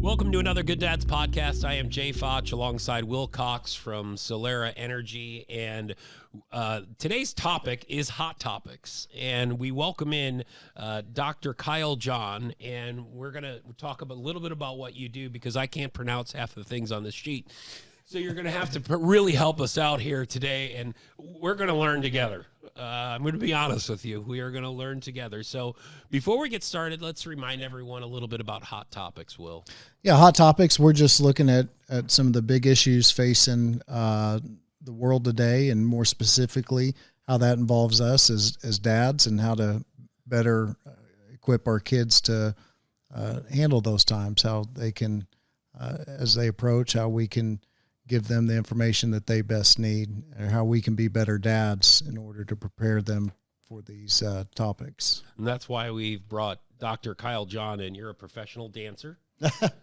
Welcome to another Good Dads podcast. I am Jay Fotsch alongside Will Cox from Solera Energy, and today's topic is hot topics. And we welcome in Dr. Kyle John, and we're going to talk a little bit about what you do because I can't pronounce half the things on this sheet. So you're going to have to really help us out here today, and we're going to learn together. I'm going to be honest with you. We are going to learn together. So before we get started, let's remind everyone a little bit about hot topics, Will. Yeah, hot topics. We're just looking at some of the big issues facing the world today, and more specifically, how that involves us as dads and how to better equip our kids to handle those times, how they can, as they approach, how we can give them the information that they best need, and how we can be better dads in order to prepare them for these topics. And that's why we've brought Dr. Kyle John in. You're a professional dancer.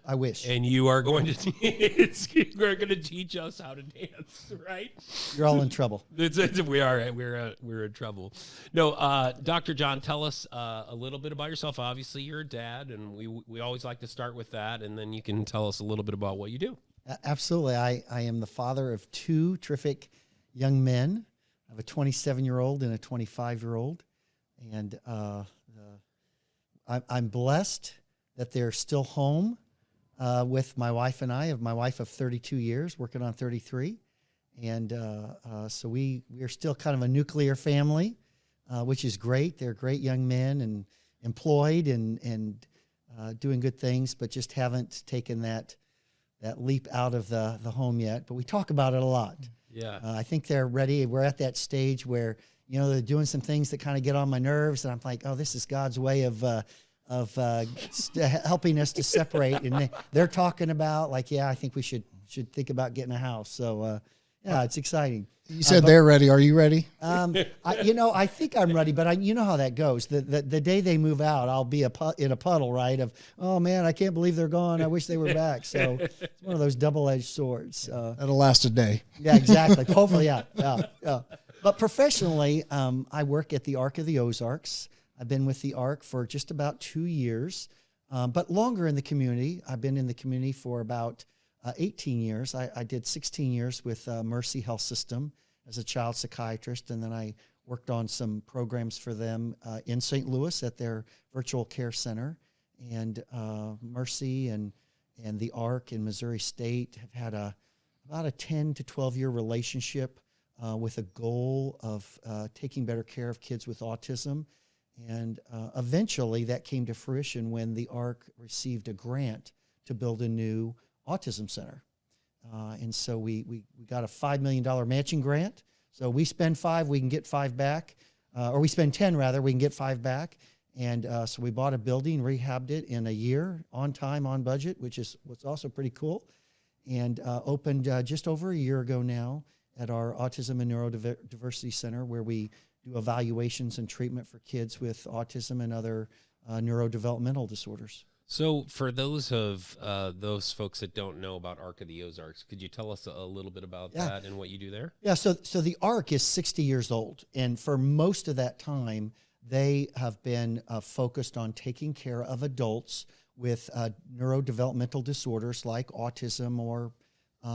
I wish. And you are going to you're going to teach us how to dance, right? You're all in trouble. We are. We're in trouble. No, Dr. John, tell us a little bit about yourself. Obviously, you're a dad, and we always like to start with that, and then you can tell us a little bit about what you do. Absolutely. I am the father of two terrific young men. I have a 27-year-old and a 25-year-old. And I'm blessed that they're still home with my wife and I. I have my wife of 32 years, working on 33. And so we are still kind of a nuclear family, which is great. They're great young men and employed and doing good things, but just haven't taken that leap out of the home yet, but we talk about it a lot. Yeah. I think they're ready. We're at that stage where, they're doing some things that kind of get on my nerves, and I'm like, oh, this is God's way of helping us to separate. And they're talking about like, yeah, I think we should think about getting a house. So, yeah, it's exciting. You said they're ready. Are you ready? I think I'm ready, but you know how that goes. The day they move out, I'll be in a puddle, right? Of, oh man, I can't believe they're gone. I wish they were back. So it's one of those double-edged swords. That'll last a day. Yeah, exactly. Hopefully, yeah. But professionally, I work at the Arc of the Ozarks. I've been with the Arc for just about 2 years, but longer in the community. I've been in the community for about 18 years. I did 16 years with Mercy Health System as a child psychiatrist, and then I worked on some programs for them in St. Louis at their virtual care center. And Mercy and the ARC in Missouri State have had about a 10 to 12-year relationship with a goal of taking better care of kids with autism. And eventually that came to fruition when the ARC received a grant to build a new autism center. And so we got a $5 million matching grant. So we spend 5, we can get 5 back. Or we spend 10 rather, we can get 5 back. And so we bought a building, rehabbed it in a year, on time, on budget, which is what's also pretty cool. And opened just over a year ago now at our Autism and Neurodiversity Center, where we do evaluations and treatment for kids with autism and other neurodevelopmental disorders. So for those folks that don't know about Arc of the Ozarks, could you tell us a little bit about that and what you do there? Yeah, so the Arc is 60 years old, and for most of that time, they have been focused on taking care of adults with neurodevelopmental disorders like autism or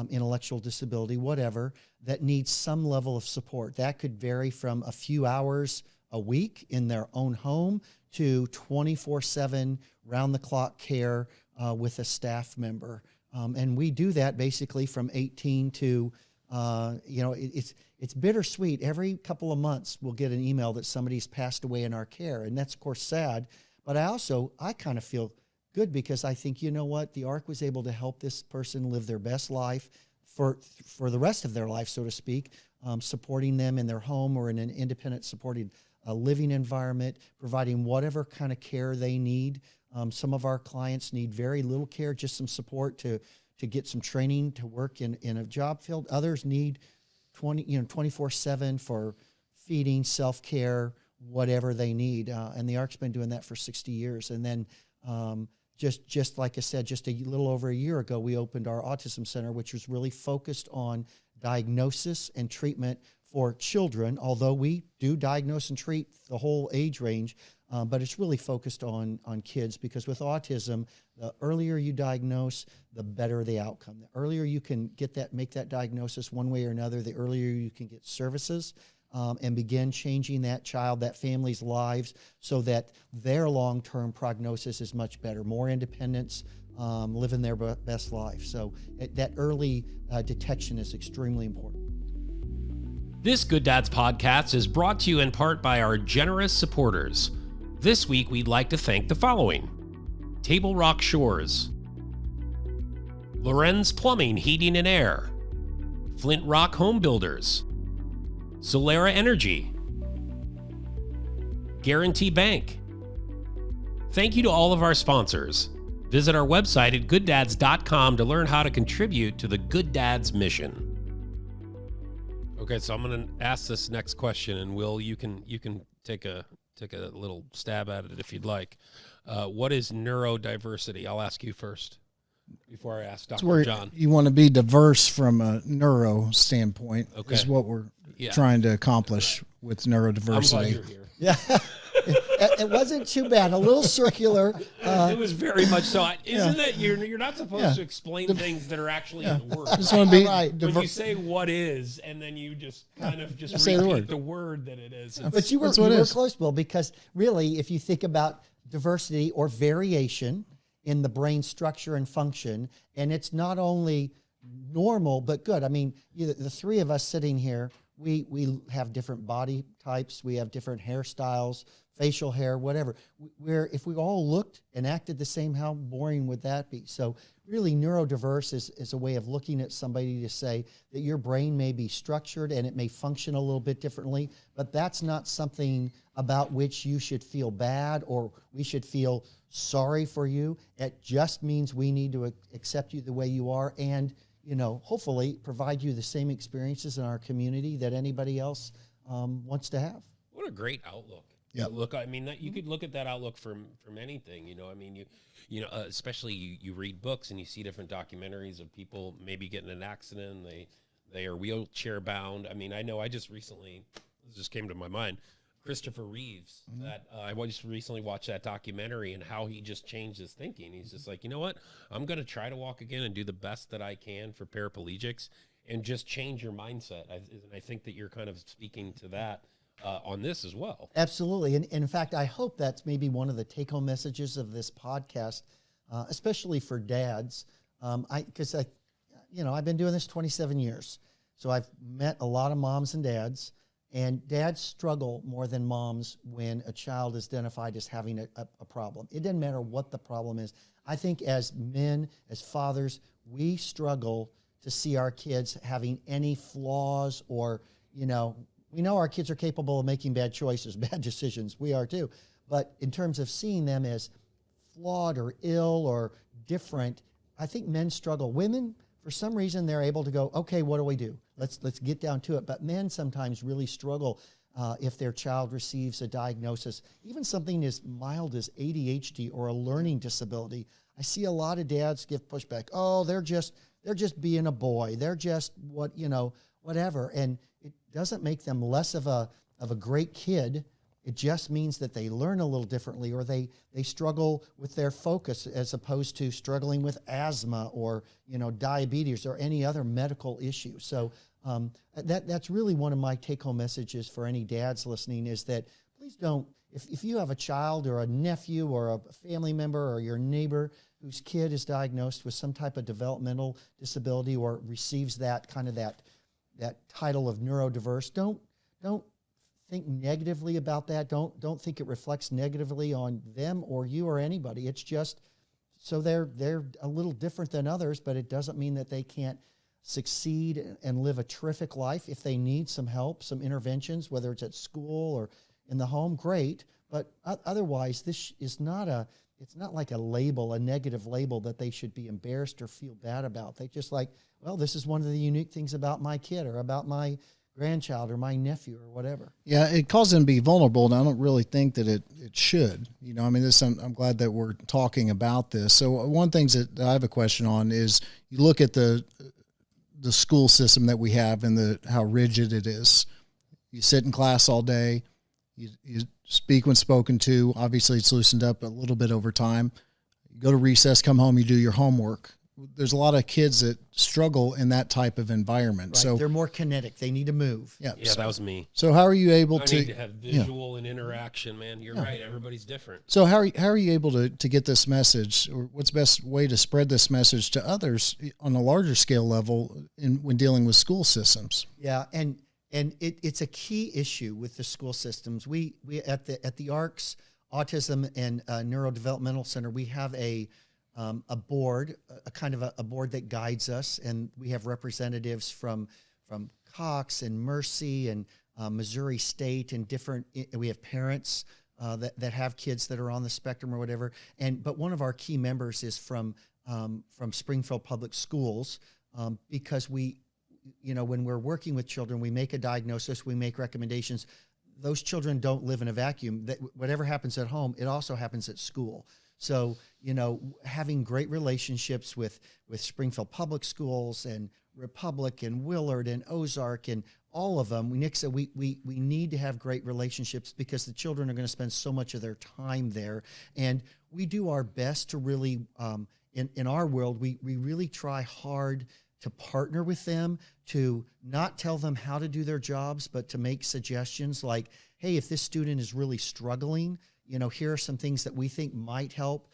intellectual disability, whatever, that needs some level of support. That could vary from a few hours a week in their own home to 24/7 round-the-clock care with a staff member. And we do that basically from 18 to, it's bittersweet. Every couple of months we'll get an email that somebody's passed away in our care, and that's, of course, sad. But I kind of feel good because I think, you know what, the ARC was able to help this person live their best life for the rest of their life, so to speak, supporting them in their home or in an independent supported living environment, providing whatever kind of care they need. Some of our clients need very little care, just some support to get some training to work in a job field. Others need 24/7 for feeding, self-care, whatever they need. And the ARC's been doing that for 60 years. And then just like I said, just a little over a year ago, we opened our autism center, which was really focused on diagnosis and treatment for children, although we do diagnose and treat the whole age range, but it's really focused on kids, because with autism, the earlier you diagnose, the better the outcome. The earlier you can make that diagnosis one way or another, the earlier you can get services and begin changing that child, that family's lives, so that their long-term prognosis is much better, more independence, living their best life. So that early detection is extremely important. This Good Dads podcast is brought to you in part by our generous supporters. This week, we'd like to thank the following: Table Rock Shores, Lorenz Plumbing, Heating and Air, Flint Rock Home Builders, Solera Energy, Guarantee Bank. Thank you to all of our sponsors. Visit our website at gooddads.com to learn how to contribute to the Good Dads mission. Okay, so I'm going to ask this next question, and Will, you can take a little stab at it if you'd like. What is neurodiversity? I'll ask you first before I ask Dr. John. You want to be diverse from a neuro standpoint, Okay. Is what we're trying to accomplish with neurodiversity. I'm glad you're here. Yeah. It wasn't too bad. A little circular. It was very much so. Isn't that you're not supposed to explain things that are actually in words. Just want to be Right. When you say what is, and then you just kind of just say repeat the the word that it is. But you were close, Bill, because really, if you think about diversity or variation in the brain structure and function, and it's not only normal but good. I mean, the three of us sitting here, we have different body types, we have different hairstyles, facial hair, whatever. If we all looked and acted the same, how boring would that be? So really, neurodiverse is a way of looking at somebody to say that your brain may be structured and it may function a little bit differently, but that's not something about which you should feel bad or we should feel sorry for you. It just means we need to accept you the way you are and, hopefully provide you the same experiences in our community that anybody else wants to have. What a great outlook. Yeah. Look, I mean, you could look at that outlook from anything, I mean, especially you read books and you see different documentaries of people maybe getting in an accident, they are wheelchair bound. I mean, I know this just came to my mind, Christopher Reeves, that I just recently watched that documentary and how he just changed his thinking. He's just like, you know what, I'm going to try to walk again and do the best that I can for paraplegics and just change your mindset. I think that you're kind of speaking to that on this as well. Absolutely. And in fact, I hope that's maybe one of the take-home messages of this podcast, especially for dads. Because I've been doing this 27 years. So I've met a lot of moms and dads, and dads struggle more than moms when a child is identified as having a problem. It doesn't matter what the problem is. I think as men, as fathers, we struggle to see our kids having any flaws or, we know our kids are capable of making bad choices, bad decisions. We are too. But in terms of seeing them as flawed or ill or different, I think men struggle. Women, for some reason, they're able to go, okay, what do we do? Let's get down to it. But men sometimes really struggle if their child receives a diagnosis, even something as mild as ADHD or a learning disability. I see a lot of dads give pushback. Oh, they're just being a boy. They're just whatever. And it doesn't make them less of a great kid. It just means that they learn a little differently, or they struggle with their focus as opposed to struggling with asthma or diabetes or any other medical issue. So that's really one of my take-home messages for any dads listening, is that please don't, if you have a child or a nephew or a family member or your neighbor whose kid is diagnosed with some type of developmental disability or receives that title of neurodiverse, don't think negatively about that. Don't think it reflects negatively on them or you or anybody. It's just so they're a little different than others, but it doesn't mean that they can't succeed and live a terrific life. If they need some help, some interventions, whether it's at school or in the home, great. But otherwise, this is it's not like a label, a negative label that they should be embarrassed or feel bad about. They just like, well, this is one of the unique things about my kid or about my grandchild or my nephew or whatever. Yeah, it causes them to be vulnerable, and I don't really think that it should. I'm glad that we're talking about this. So one thing that I have a question on is you look at the school system that we have and how rigid it is. you sit in class all day, you speak when spoken to. Obviously, it's loosened up a little bit over time. You go to recess, come home, you do your homework. There's a lot of kids that struggle in that type of environment. Right. So they're more kinetic. They need to move. Yeah, that was me. So how are you able I to need to have visual and interaction, man. You're right. Everybody's different. So how are you able to get this message, or what's the best way to spread this message to others on a larger scale level when dealing with school systems? Yeah, and it's a key issue with the school systems. We at the ARCS Autism and Neurodevelopmental Center, we have a board, a kind of a board that guides us, and we have representatives from Cox and Mercy and Missouri State and different. We have parents that have kids that are on the spectrum or whatever. But one of our key members is from Springfield Public Schools, because we, when we're working with children, we make a diagnosis, we make recommendations. Those children don't live in a vacuum. That whatever happens at home, it also happens at school. So, having great relationships with Springfield Public Schools and Republic and Willard and Ozark and all of them, we need to have great relationships, because the children are going to spend so much of their time there. And we do our best to really, in our world, we really try hard to partner with them, to not tell them how to do their jobs, but to make suggestions like, hey, if this student is really struggling, here are some things that we think might help.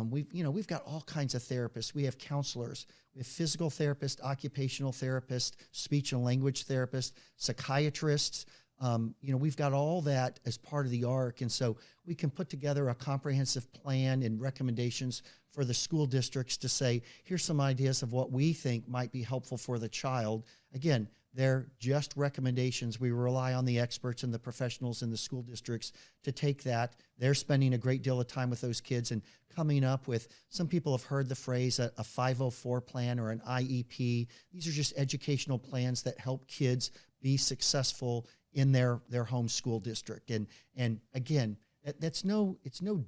We've got all kinds of therapists. We have counselors, we have physical therapists, occupational therapists, speech and language therapists, psychiatrists. We've got all that as part of the ARC. And so we can put together a comprehensive plan and recommendations for the school districts to say, here's some ideas of what we think might be helpful for the child. Again, they're just recommendations. We rely on the experts and the professionals in the school districts to take that. They're spending a great deal of time with those kids and coming up with, some people have heard the phrase a 504 plan or an IEP. These are just educational plans that help kids be successful in their home school district. And again, it's no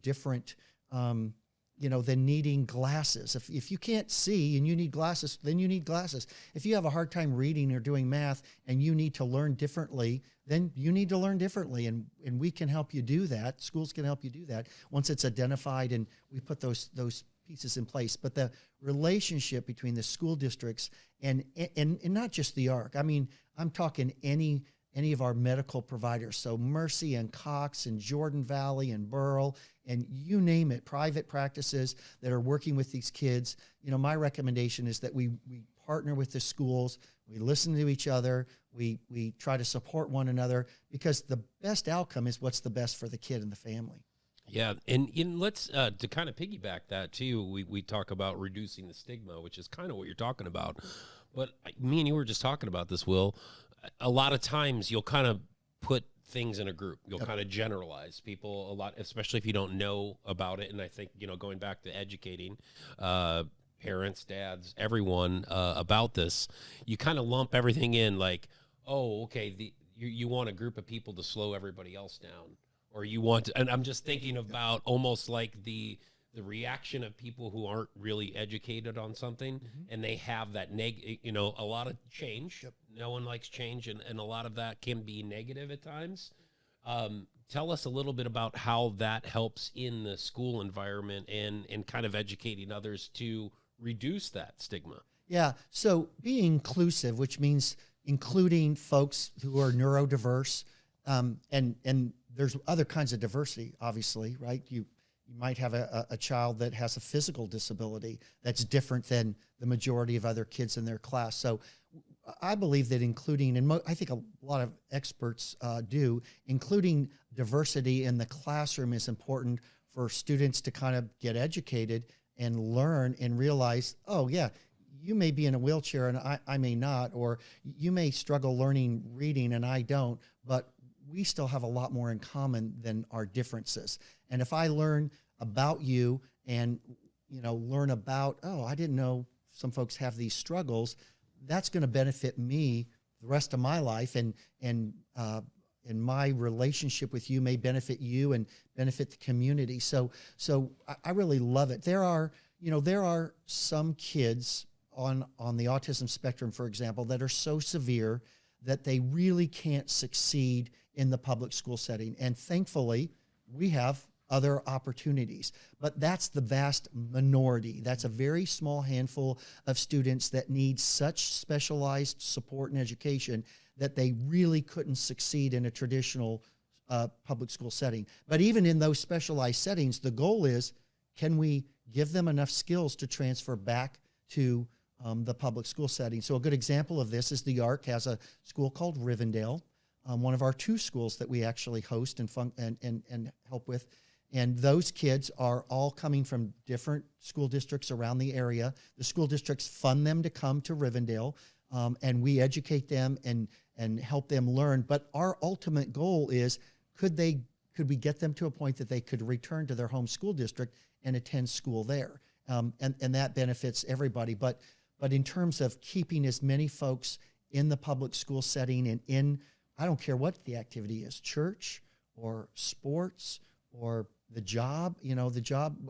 different than needing glasses. If you can't see and you need glasses, then you need glasses. If you have a hard time reading or doing math and you need to learn differently, then you need to learn differently. And we can help you do that. Schools can help you do that once it's identified and we put those pieces in place. But the relationship between the school districts and not just the ARC. I mean, I'm talking any of our medical providers. So Mercy and Cox and Jordan Valley and Burrell and you name it, private practices that are working with these kids. My recommendation is that we partner with the schools, we listen to each other, we try to support one another, because the best outcome is what's the best for the kid and the family. Yeah, and let's, to kind of piggyback that too, we talk about reducing the stigma, which is kind of what you're talking about. But me and you were just talking about this, Will. A lot of times you'll kind of put things in a group. You'll kind of generalize people a lot, especially if you don't know about it. And I think, going back to educating parents, dads, everyone about this, you kind of lump everything in like, oh, okay, you want a group of people to slow everybody else down. Or you want to, and I'm just thinking about almost like the reaction of people who aren't really educated on something, and they have that a lot of change. Yep. No one likes change, and a lot of that can be negative at times. Tell us a little bit about how that helps in the school environment and kind of educating others to reduce that stigma. Yeah, so being inclusive, which means including folks who are neurodiverse, and there's other kinds of diversity, obviously, right? You might have a child that has a physical disability that's different than the majority of other kids in their class. So I believe that including, and I think a lot of experts do, including diversity in the classroom is important for students to kind of get educated and learn and realize, oh yeah, you may be in a wheelchair and I may not, or you may struggle learning reading and I don't, but we still have a lot more in common than our differences. And if I learn about you and, learn about, oh, I didn't know some folks have these struggles, that's going to benefit me the rest of my life. And my relationship with you may benefit you and benefit the community. So I really love it. There are some kids on the autism spectrum, for example, that are so severe that they really can't succeed in the public school setting. And thankfully, we have other opportunities, but that's the vast minority. That's a very small handful of students that need such specialized support and education that they really couldn't succeed in a traditional public school setting. But even in those specialized settings, the goal is, can we give them enough skills to transfer back to the public school setting? So a good example of this is the ARC has a school called Rivendell, one of our 2 schools that we actually host and help with. And those kids are all coming from different school districts around the area. The school districts fund them to come to Rivendell, and we educate them and help them learn. But our ultimate goal is, could we get them to a point that they could return to their home school district and attend school there? And that benefits everybody. But in terms of keeping as many folks in the public school setting and in, I don't care what the activity is, church or sports or the job,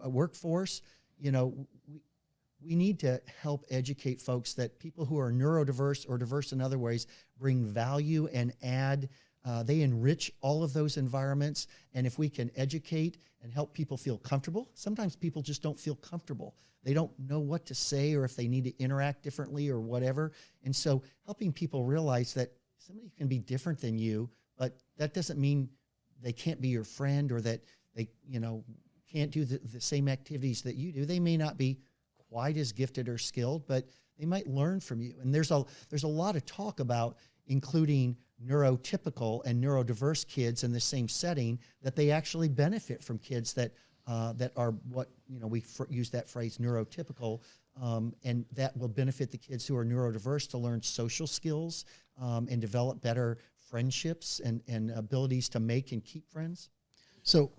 workforce, we need to help educate folks that people who are neurodiverse or diverse in other ways bring value and add, they enrich all of those environments. And if we can educate and help people feel comfortable, sometimes people just don't feel comfortable. They don't know what to say or if they need to interact differently or whatever. And so helping people realize that somebody can be different than you, but that doesn't mean they can't be your friend or that they, can't do the same activities that you do. They may not be quite as gifted or skilled, but they might learn from you. And there's a lot of talk about including neurotypical and neurodiverse kids in the same setting, that they actually benefit from kids that are what, we use that phrase neurotypical, and that will benefit the kids who are neurodiverse to learn social skills and develop better friendships and abilities to make and keep friends. So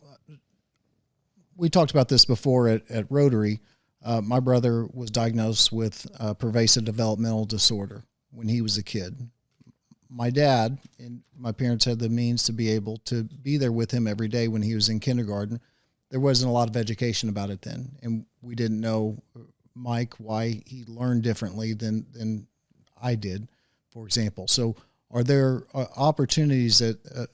we talked about this before at Rotary. My brother was diagnosed with pervasive developmental disorder when he was a kid. My dad and my parents had the means to be able to be there with him every day when he was in kindergarten. There wasn't a lot of education about it then, and we didn't know, Mike, why he learned differently than I did, for example. So are there opportunities that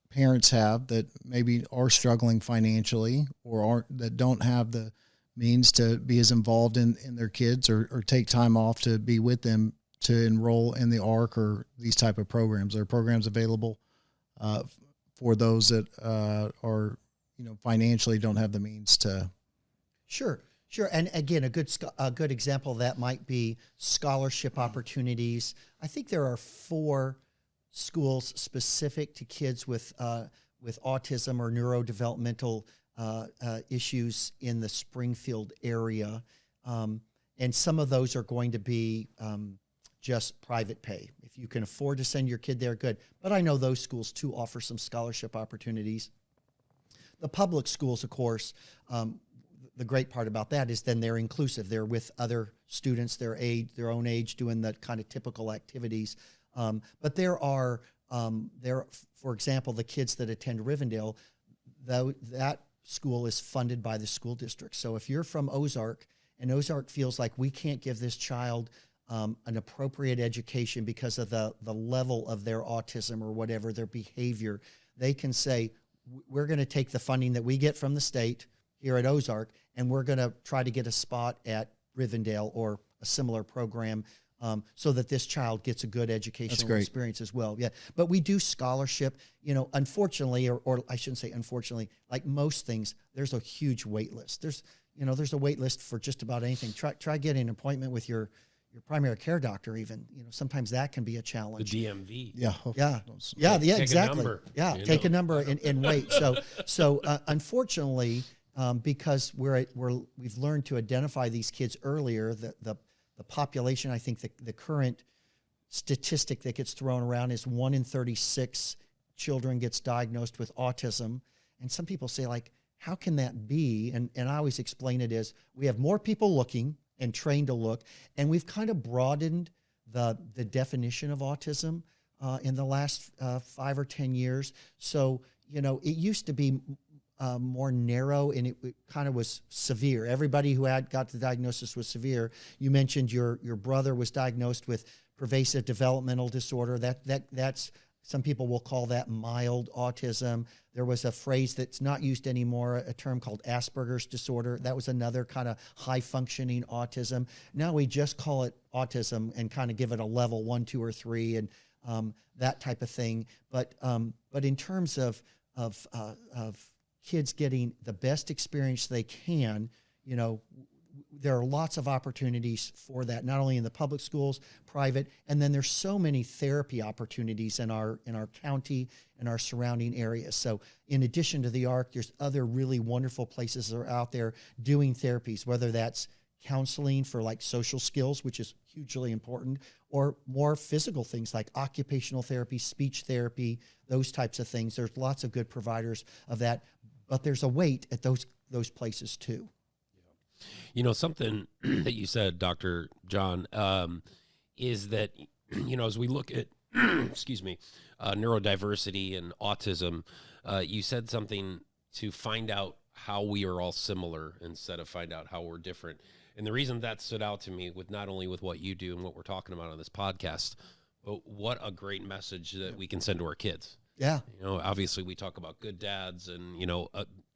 parents have that maybe are struggling financially or that don't have the means to be as involved in their kids or take time off to be with them to enroll in the ARC or these type of programs? Are there programs available for those that are, financially don't have the means to? Sure. And again, a good example of that might be scholarship opportunities. I think there are 4 schools specific to kids with autism or neurodevelopmental issues in the Springfield area. And some of those are going to be just private pay. If you can afford to send your kid there, good. But I know those schools too offer some scholarship opportunities. The public schools, of course, the great part about that is then they're inclusive. They're with other students their own age, doing the kind of typical activities. But there are, for example, the kids that attend Rivendell, that school is funded by the school district. So if you're from Ozark and Ozark feels like we can't give this child an appropriate education because of the level of their autism or whatever, their behavior, they can say, we're going to take the funding that we get from the state here at Ozark, and we're going to try to get a spot at Rivendell or a similar program so that this child gets a good educational experience as well. Yeah, but we do scholarship. Unfortunately, or I shouldn't say unfortunately, like most things, there's a huge wait list. There's a wait list for just about anything. Try getting an appointment with your primary care doctor even. Sometimes that can be a challenge. The DMV. Yeah, exactly. Take a number and wait. So unfortunately, because we've learned to identify these kids earlier, the population, I think the current statistic that gets thrown around is 1 in 36 children gets diagnosed with autism. And some people say, like, how can that be? And I always explain it as we have more people looking and trained to look, and we've kind of broadened the definition of autism in the last 5 or 10 years. So, it used to be more narrow, and it kind of was severe. Everybody who got the diagnosis was severe. You mentioned your brother was diagnosed with pervasive developmental disorder. That's some people will call that mild autism. There was a phrase that's not used anymore, a term called Asperger's disorder. That was another kind of high-functioning autism. Now we just call it autism and kind of give it a level 1, 2, or 3, and that type of thing. But in terms of kids getting the best experience they can, you know, there are lots of opportunities for that, not only in the public schools, private, and then there's so many therapy opportunities in our county and our surrounding areas. So in addition to the ARC, there's other really wonderful places that are out there doing therapies, whether that's counseling for like social skills, which is hugely important, or more physical things like occupational therapy, speech therapy, those types of things. There's lots of good providers of that, but there's a wait at those places too. You know, something that you said, Dr. John, is that, you know, as we look at, excuse me, neurodiversity and autism, you said something to find out how we are all similar instead of find out how we're different. And the reason that stood out to me with not only with what you do and what we're talking about on this podcast, but what a great message that we can send to our kids. Yeah. You know, obviously we talk about good dads and, you know,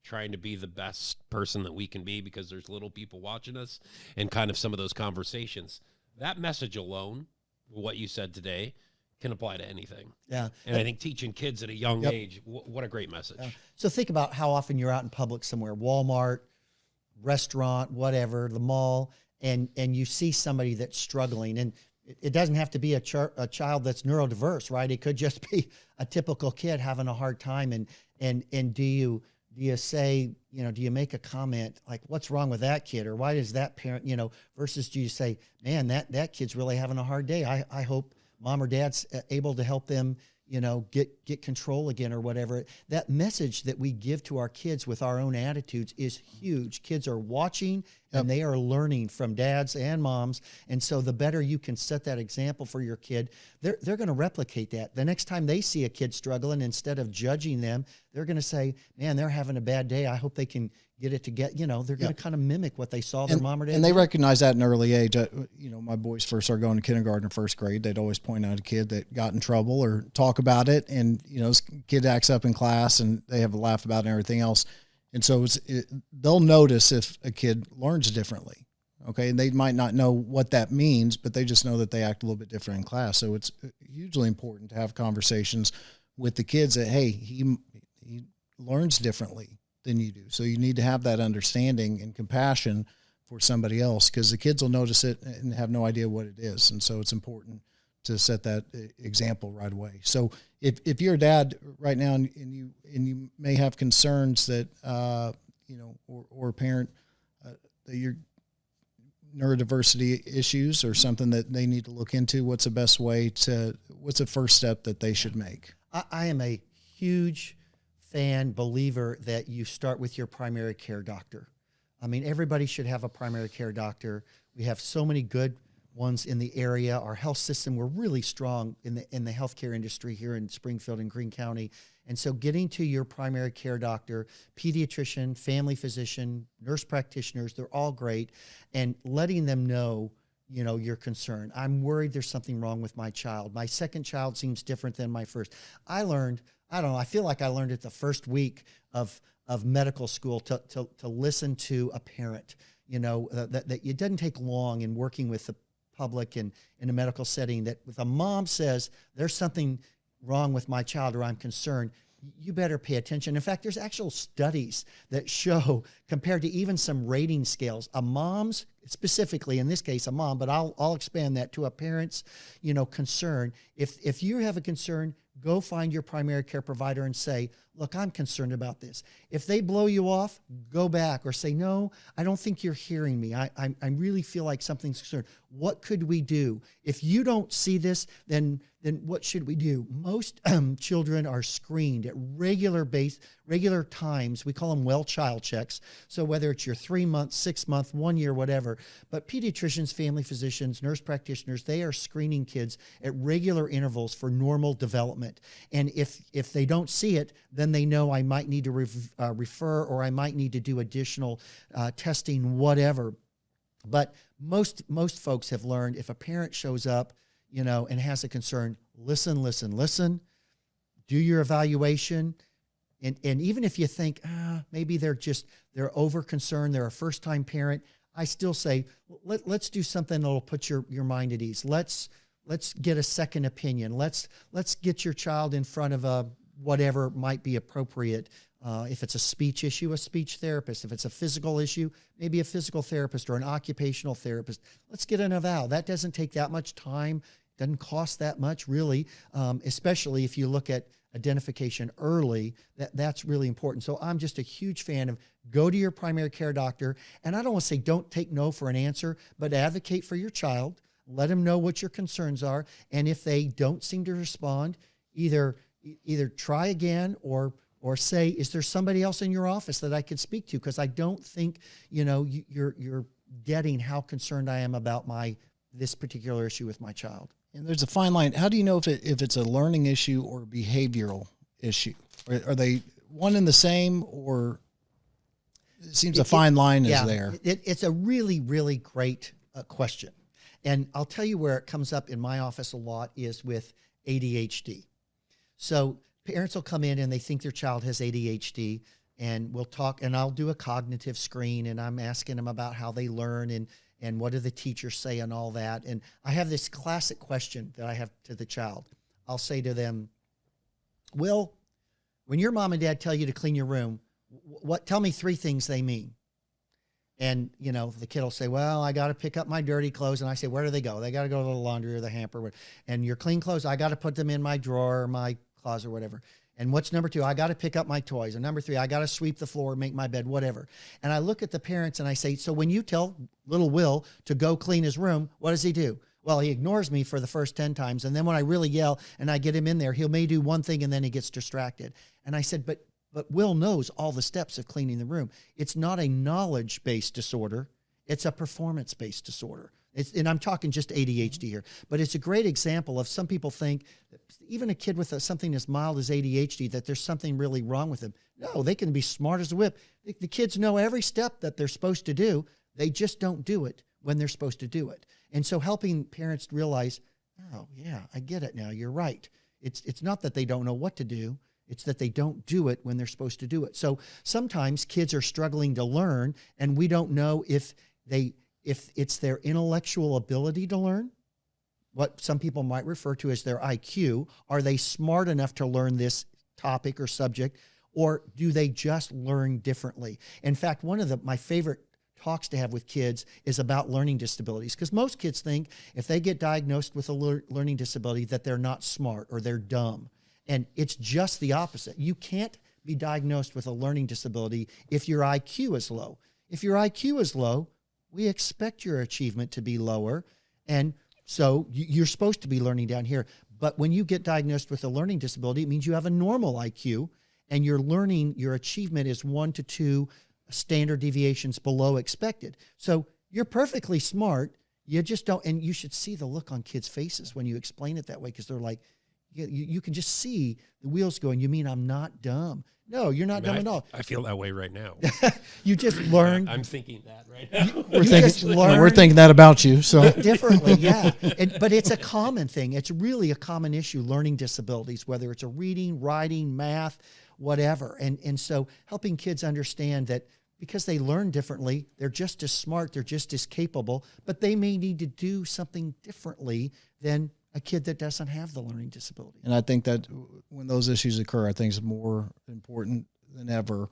trying to be the best person that we can be because there's little people watching us and kind of some of those conversations. That message alone, what you said today, can apply to anything. Yeah. And I think teaching kids at a young age, what a great message. Yeah. So think about how often you're out in public somewhere, Walmart, restaurant, whatever, the mall, and you see somebody that's struggling. And it doesn't have to be a child that's neurodiverse, right? It could just be a typical kid having a hard time. And do you say, you know, do you make a comment like, what's wrong with that kid? Or why does that parent, you know, versus do you say, man, that kid's really having a hard day. I hope mom or dad's able to help them, you know, get control again or whatever. That message that we give to our kids with our own attitudes is huge. Kids are watching and they are learning from dads and moms. And so the better you can set that example for your kid, they're going to replicate that. The next time they see a kid struggling, instead of judging them, they're going to say, man, they're having a bad day. I hope they can get it to get, you know, they're going to kind of mimic what they saw their mom or dad. And they recognize that in early age. You know, my boys first started going to kindergarten or first grade. They'd always point out a kid that got in trouble or talk about it. And, you know, this kid acts up in class and they have a laugh about it and everything else. And so they'll notice if a kid learns differently. Okay. And they might not know what that means, but they just know that they act a little bit different in class. So it's hugely important to have conversations with the kids that, hey, he learns differently than you do. So you need to have that understanding and compassion for somebody else, because the kids will notice it and have no idea what it is. And so it's important to set that example right away. So if you're a dad right now and you may have concerns that, you know, or a parent, that your neurodiversity issues or something that they need to look into, what's the first step that they should make? I am a huge believer that you start with your primary care doctor. I mean, everybody should have a primary care doctor. We have so many good ones in the area. Our health system, we're really strong in the healthcare industry here in Springfield and Greene County. And so getting to your primary care doctor, pediatrician, family physician, nurse practitioners, they're all great, and letting them know, you know, your concern. I'm worried there's something wrong with my child. My second child seems different than my first. I feel like I learned it the first week of medical school to listen to a parent, you know, that it doesn't take long in working with the public and in a medical setting, that if a mom says there's something wrong with my child or I'm concerned, you better pay attention. In fact, there's actual studies that show, compared to even some rating scales, a mom's, specifically in this case a mom, but I'll expand that to a parent's, you know, concern. If you have a concern, go find your primary care provider and say, look, I'm concerned about this. If they blow you off, go back or say, no, I don't think you're hearing me. I really feel like something's concerned. What could we do? If you don't see this, then what should we do? Most children are screened at regular times. We call them well child checks. So whether it's your 3 month, 6 month, 1 year, whatever, but pediatricians, family physicians, nurse practitioners, they are screening kids at regular intervals for normal development. And if they don't see it, then they know I might need to refer, or I might need to do additional testing, whatever. But most folks have learned, if a parent shows up, and has a concern, listen, do your evaluation. And even if you think, maybe they're over concerned, they're a first-time parent, I still say, let's do something that'll put your mind at ease. Let's get a second opinion. Let's get your child in front of a whatever might be appropriate. If it's a speech issue, a speech therapist. If it's a physical issue, maybe a physical therapist or an occupational therapist. Let's get an eval. That doesn't take that much time. Doesn't cost that much, really, especially if you look at identification early. That's really important. So I'm just a huge fan of go to your primary care doctor. And I don't want to say don't take no for an answer, but advocate for your child. Let them know what your concerns are. And if they don't seem to respond, either try again or say, is there somebody else in your office that I could speak to? Because I don't think, you're getting how concerned I am about this particular issue with my child. And there's a fine line. How do you know if it's a learning issue or a behavioral issue? Are they one and the same, or it seems a fine line is there? It's a really, really great question. And I'll tell you where it comes up in my office a lot is with ADHD. So parents will come in and they think their child has ADHD, and we'll talk, and I'll do a cognitive screen, and I'm asking them about how they learn and what do the teachers say and all that. And I have this classic question that I have to the child. I'll say to them, Will, when your mom and dad tell you to clean your room, tell me 3 things they mean. And, the kid will say, well, I got to pick up my dirty clothes. And I say, where do they go? They got to go to the laundry or the hamper. And your clean clothes, I got to put them in my drawer or my closet or whatever. And what's number 2? I got to pick up my toys. And number 3, I got to sweep the floor, make my bed, whatever. And I look at the parents and I say, so when you tell little Will to go clean his room, what does he do? Well, he ignores me for the first 10 times. And then when I really yell and I get him in there, he may do one thing and then he gets distracted. And I said, but Will knows all the steps of cleaning the room. It's not a knowledge-based disorder. It's a performance-based disorder. And I'm talking just ADHD here, but it's a great example of some people think that even a kid with something as mild as ADHD, that there's something really wrong with them. No, they can be smart as a whip. The kids know every step that they're supposed to do. They just don't do it when they're supposed to do it. And so helping parents realize, oh, yeah, I get it now. You're right. It's not that they don't know what to do. It's that they don't do it when they're supposed to do it. So sometimes kids are struggling to learn, and we don't know if it's their intellectual ability to learn, what some people might refer to as their IQ. Are they smart enough to learn this topic or subject, or do they just learn differently? In fact, one of my favorite talks to have with kids is about learning disabilities, because most kids think if they get diagnosed with a learning disability that they're not smart or they're dumb. And it's just the opposite. You can't be diagnosed with a learning disability if your IQ is low. If your IQ is low, we expect your achievement to be lower. And so you're supposed to be learning down here. But when you get diagnosed with a learning disability, it means you have a normal IQ and your achievement is 1 to 2 standard deviations below expected. So you're perfectly smart. You just don't, and you should see the look on kids' faces when you explain it that way, because they're like, you can just see the wheels going, you mean I'm not dumb? No, you're not dumb at all. I feel that way right now. You just learn. I'm thinking that right now. We're thinking that about you. So differently, yeah. But it's a common thing. It's really a common issue, learning disabilities, whether it's a reading, writing, math, whatever. And so helping kids understand that because they learn differently, they're just as smart, they're just as capable, but they may need to do something differently than a kid that doesn't have the learning disability. And I think that when those issues occur, I think it's more important than ever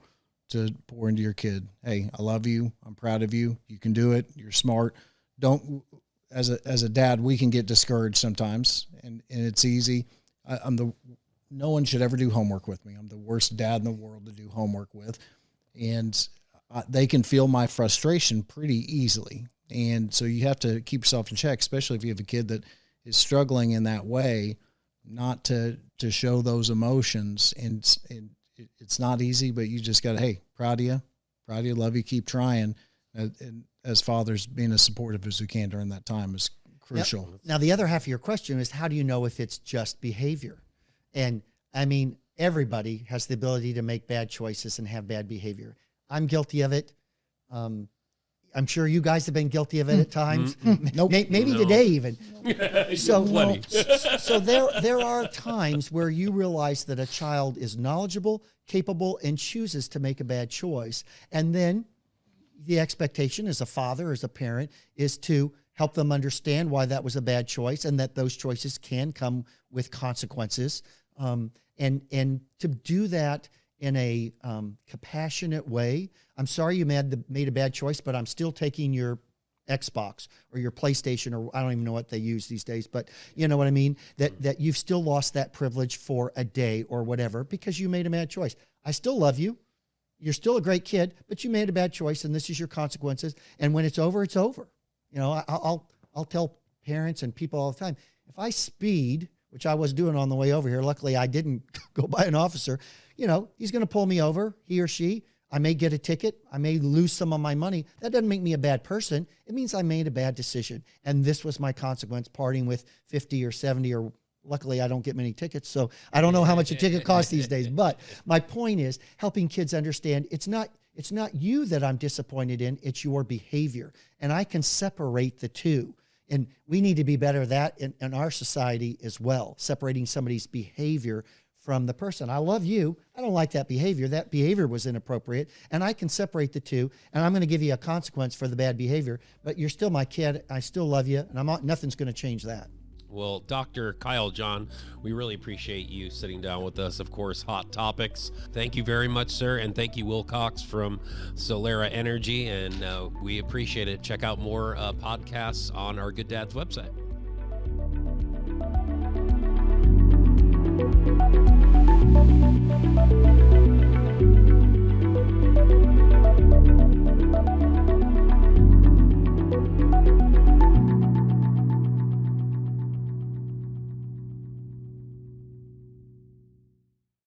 to pour into your kid. Hey, I love you. I'm proud of you. You can do it. You're smart. As a dad, we can get discouraged sometimes, and it's easy. No one should ever do homework with me. I'm the worst dad in the world to do homework with. And they can feel my frustration pretty easily. And so you have to keep yourself in check, especially if you have a kid that is struggling in that way, not to show those emotions. And it's not easy, but you just got to, hey, proud of you, love you, keep trying. And as fathers, being as supportive as we can during that time is crucial. Yep. Now, the other half of your question is, how do you know if it's just behavior? And I mean, everybody has the ability to make bad choices and have bad behavior. I'm guilty of it. I'm sure you guys have been guilty of it at times. Nope. Maybe today even. So, Plenty. so there are times where you realize that a child is knowledgeable, capable, and chooses to make a bad choice. And then the expectation as a father, as a parent, is to help them understand why that was a bad choice and that those choices can come with consequences. And to do that in a compassionate way. I'm sorry you made a bad choice, but I'm still taking your Xbox or your PlayStation, or I don't even know what they use these days, but you know what I mean? That you've still lost that privilege for a day or whatever because you made a bad choice. I still love you. You're still a great kid, but you made a bad choice, and this is your consequences. And when it's over, it's over. You know, I'll tell parents and people all the time, if I speed, which I was doing on the way over here, luckily I didn't go by an officer, you know, he's going to pull me over, he or she. I may get a ticket. I may lose some of my money. That doesn't make me a bad person. It means I made a bad decision. And this was my consequence, parting with 50 or 70, or luckily I don't get many tickets. So I don't know how much a ticket costs these days. But my point is helping kids understand it's not you that I'm disappointed in, it's your behavior. And I can separate the two. And we need to be better at that in our society as well, separating somebody's behavior from the person. I love you. I don't like that behavior. That behavior was inappropriate. And I can separate the two. And I'm going to give you a consequence for the bad behavior. But you're still my kid. I still love you. And nothing's going to change that. Well, Dr. Kyle John, we really appreciate you sitting down with us. Of course, hot topics. Thank you very much, sir. And thank you, Will Cox from Solera Energy. And we appreciate it. Check out more podcasts on our Good Dads website.